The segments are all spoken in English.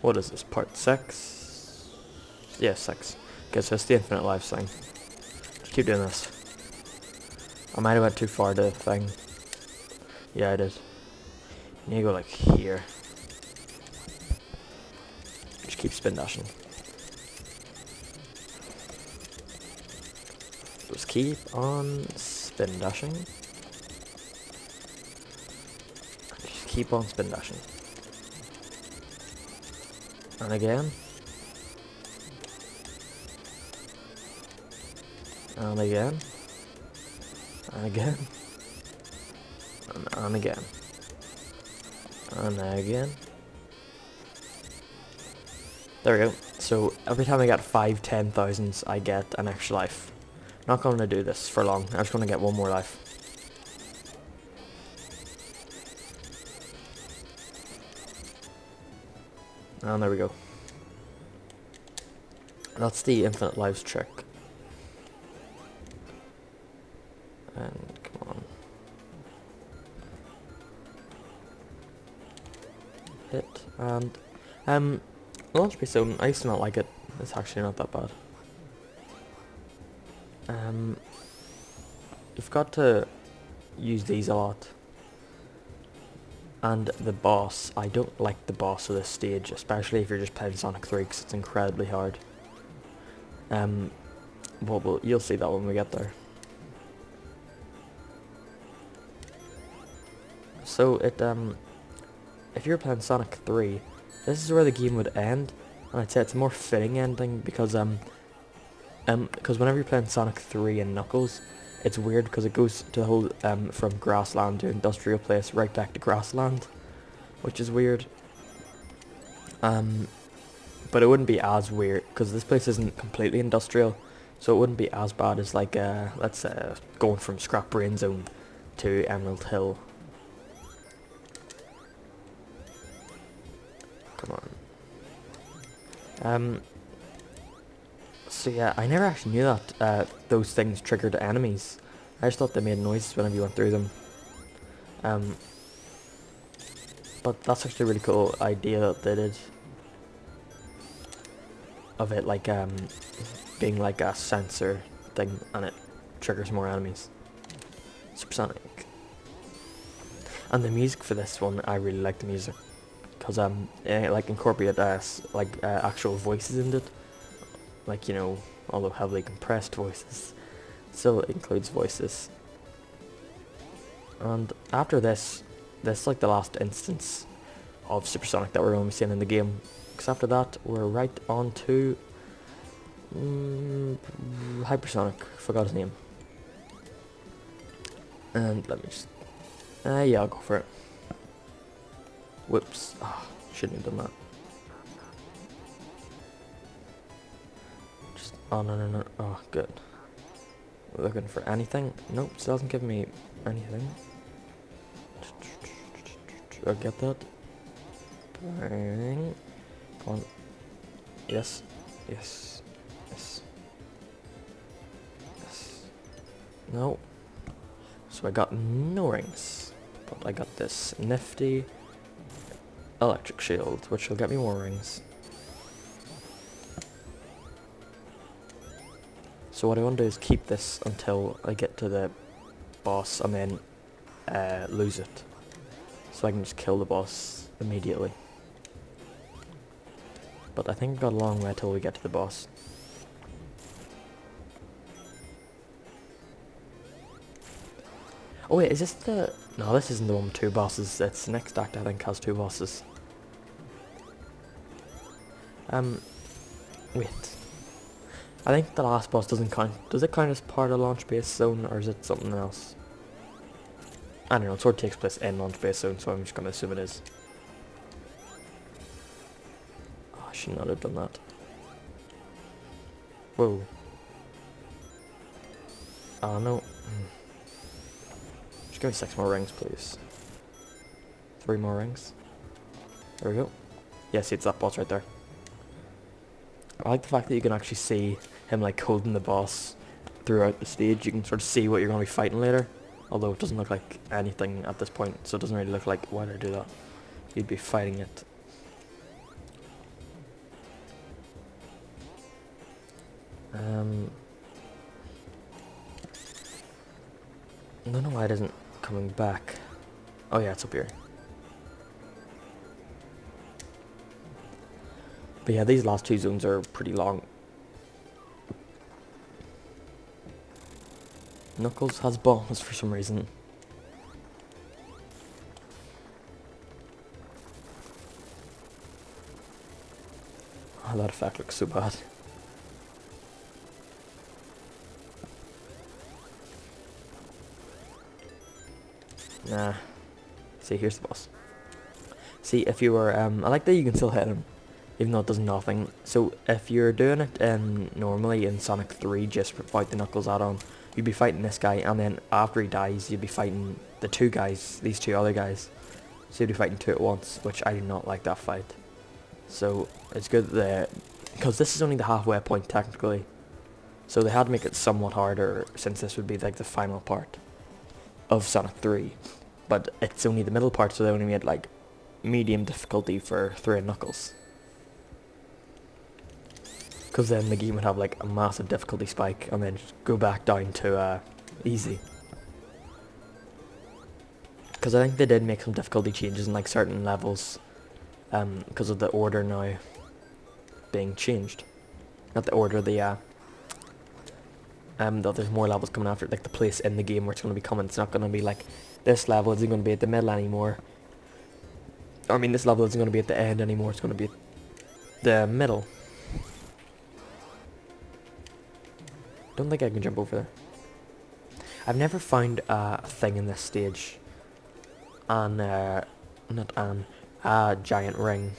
What is this, part 6? Yeah, 6. Okay, so it's the infinite lives thing. Just keep doing this. I might have went too far to the thing. Yeah, I did. You need to go like here. Just keep spin dashing. Just keep on spin dashing. Just keep on spin dashing. And again. And again. And again. And again. And again. There we go. So every time I get 5 10,000s, I get an extra life. Not going to do this for long. I'm just going to get one more life. And there we go. That's the infinite lives trick. And come on. Hit and launch base zone. I used to not like it. It's actually not that bad. You've got to use these a lot. And the boss, I don't like the boss of this stage, especially if you're just playing Sonic 3, because it's incredibly hard. Well, you'll see that when we get there. So if you're playing Sonic 3, this is where the game would end, and I'd say it's a more fitting ending because whenever you're playing Sonic 3 and Knuckles, it's weird because it goes to the whole from grassland to industrial place right back to grassland, which is weird. But it wouldn't be as weird because this place isn't completely industrial, so it wouldn't be as bad as like let's say going from Scrap Brain Zone to Emerald Hill. Come on. So yeah, I never actually knew that those things triggered enemies. I just thought they made noises whenever you went through them. But that's actually a really cool idea that they did. Of it like being like a sensor thing and it triggers more enemies. Supersonic. And the music for this one, I really like the music. Because it like incorporated actual voices in it. Like, you know, although heavily compressed voices, still it includes voices. And after this is like the last instance of Supersonic that we're going to be seeing in the game. Because after that, we're right on to Hypersonic. Forgot his name. And let me just... yeah, I'll go for it. Whoops. Oh, shouldn't have done that. Oh, no. Oh, good. Looking for anything? Nope, still doesn't give me anything. I'll get that. Bang. Come on. Yes. No. So I got no rings. But I got this nifty electric shield, which will get me more rings. So what I want to do is keep this until I get to the boss and then lose it. So I can just kill the boss immediately. But I think I've got a long way till we get to the boss. Oh wait, is this the... No, this isn't the one with 2 bosses. It's the next act I think has 2 bosses. Wait. I think the last boss doesn't count. Does it count as part of launch base zone or is it something else? I don't know, it sort of takes place in launch base zone, so I'm just going to assume it is. Oh, I should not have done that. Whoa. Oh no. Just give me 6 more rings, please. 3 more rings. There we go. Yeah, see, it's that boss right there. I like the fact that you can actually see him like holding the boss throughout the stage. You can sort of see what you're going to be fighting later. Although it doesn't look like anything at this point, so it doesn't really look like, why did I do that? You'd be fighting it. I don't know why it isn't coming back. Oh yeah, it's up here. But yeah, these last two zones are pretty long. Knuckles has balls for some reason. Oh, that effect looks so bad. Nah. See, here's the boss. See, if you were, I like that you can still hit him, even though it does nothing. So, if you're doing it normally in Sonic 3, just without the Knuckles add-on, you'd be fighting this guy, and then after he dies, you'd be fighting the two guys, these two other guys. So you'd be fighting two at once, which I do not like that fight. So, it's good that, because this is only the halfway point, technically. So they had to make it somewhat harder, since this would be like the final part of Sonic 3. But it's only the middle part, so they only made like medium difficulty for 3 and Knuckles. Because then the game would have like a massive difficulty spike and then just go back down to easy. Because I think they did make some difficulty changes in like certain levels, because of the order now being changed. Not the order, that there's more levels coming after it, like the place in the game where it's going to be coming. It's not going to be like, this level isn't going to be at the middle anymore. I mean, this level isn't going to be at the end anymore, it's going to be at the middle. Don't think I can jump over there. I've never found a thing in this stage. A giant ring.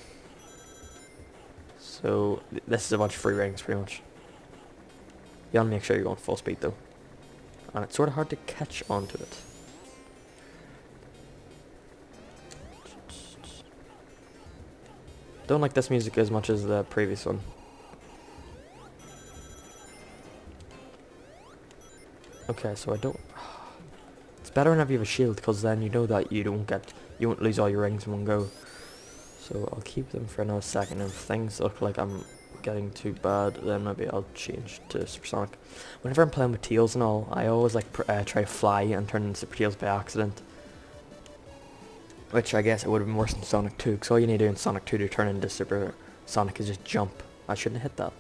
So, this is a bunch of free rings, pretty much. You gotta make sure you're going full speed, though. And it's sort of hard to catch onto it. Don't like this music as much as the previous one. Okay, so I don't... It's better whenever you have a shield, because then you know that you won't lose all your rings in one go. So I'll keep them for another second, and if things look like I'm getting too bad, then maybe I'll change to Supersonic. Whenever I'm playing with Tails and all, I always like try to fly and turn into Super Tails by accident. Which I guess it would have been worse in Sonic 2, because all you need to do in Sonic 2 to turn into Super Sonic is just jump. I shouldn't have hit that.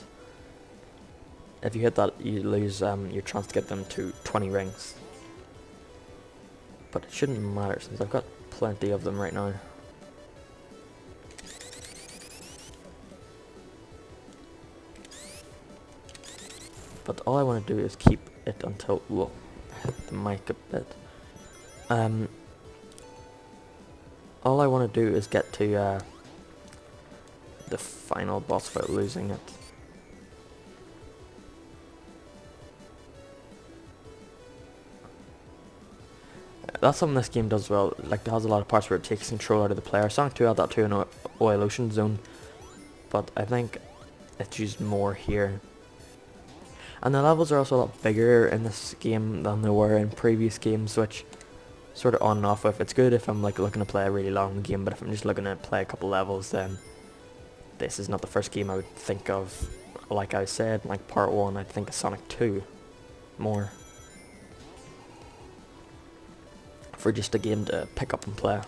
If you hit that, you lose your chance to get them to 20 rings. But it shouldn't matter, since I've got plenty of them right now. But all I want to do is keep it until... Whoa, I hit the mic a bit. All I want to do is get to the final boss without losing it. That's something this game does well. Like, it has a lot of parts where it takes control out of the player. Sonic 2 had that too in Oil Ocean Zone, but I think it's used more here. And the levels are also a lot bigger in this game than they were in previous games, which sort of on and off with. It's good if I'm like looking to play a really long game, but if I'm just looking to play a couple levels, then this is not the first game I would think of. Like I said, like part 1, I'd think of Sonic 2 more. For just a game to pick up and play.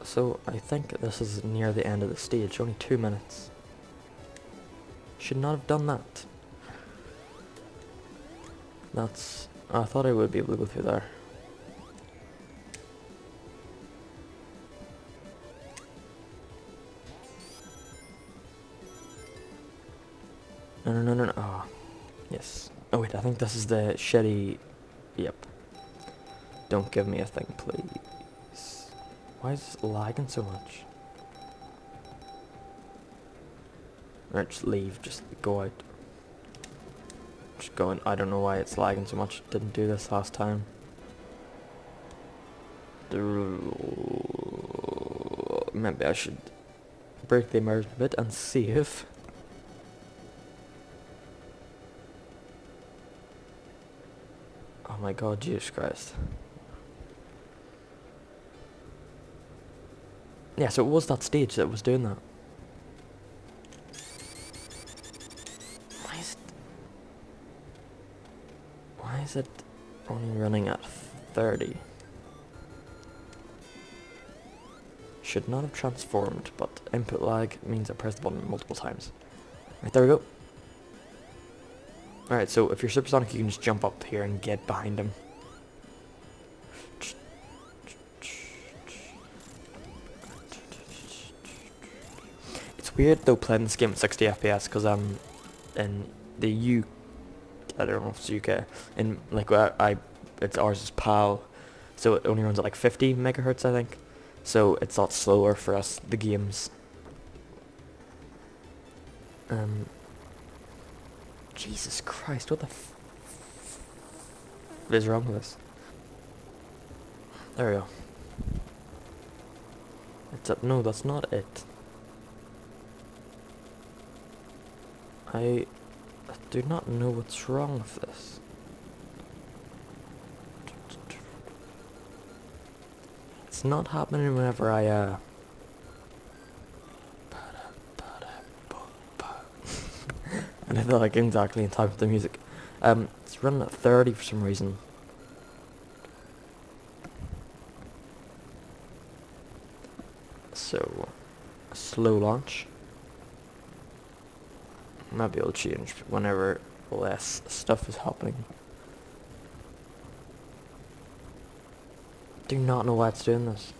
So I think this is near the end of the stage, only 2 minutes. Should not have done that. That's... I thought I would be able to go through there. No. Oh, yes. Oh wait, I think this is the shitty... Yep. Don't give me a thing, please. Why is this lagging so much? Alright, just leave, just go out. Just going, I don't know why it's lagging so much. Didn't do this last time. Maybe I should break the immersion a bit and save. Oh my god, Jesus Christ. Yeah, so it was that stage that was doing that. Why is it... Why is it only running at 30? Should not have transformed, but input lag means I pressed the button multiple times. Right, there we go. Alright, so if you're supersonic, you can just jump up here and get behind him. It's weird though playing this game at 60 FPS because I'm in the I don't know if it's UK. In like it's ours is PAL, so it only runs at like 50 megahertz I think. So it's a lot slower for us, the games. Jesus Christ, what the is wrong with this? There we go. It's up. No, that's not it. I do not know what's wrong with this. It's not happening whenever I and I feel like exactly in time with the music. It's running at 30 for some reason. So, slow launch. Maybe it'll change whenever less stuff is happening. Do not know why it's doing this.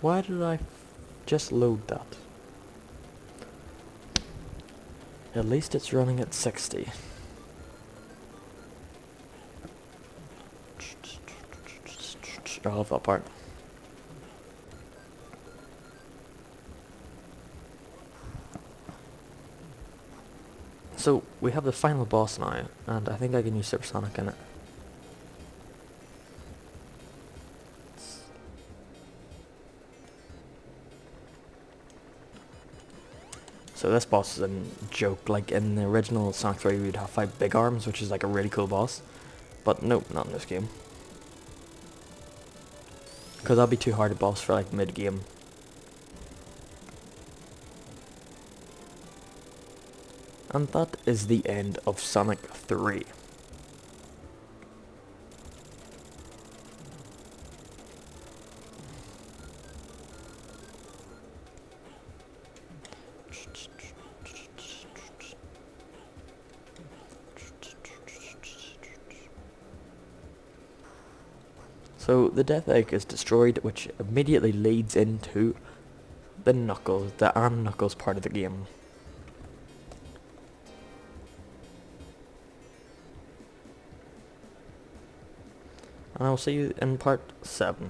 Why did I just load that? At least it's running at 60. I love that part. So, we have the final boss now, and I think I can use Supersonic in it. So this boss is a joke. Like in the original Sonic 3 we'd have 5 big arms, which is like a really cool boss. But nope, not in this game. Because that'd be too hard a boss for like mid-game. And that is the end of Sonic 3. So the Death Egg is destroyed, which immediately leads into the Knuckles, the Ann Knuckles part of the game. And I will see you in part 7.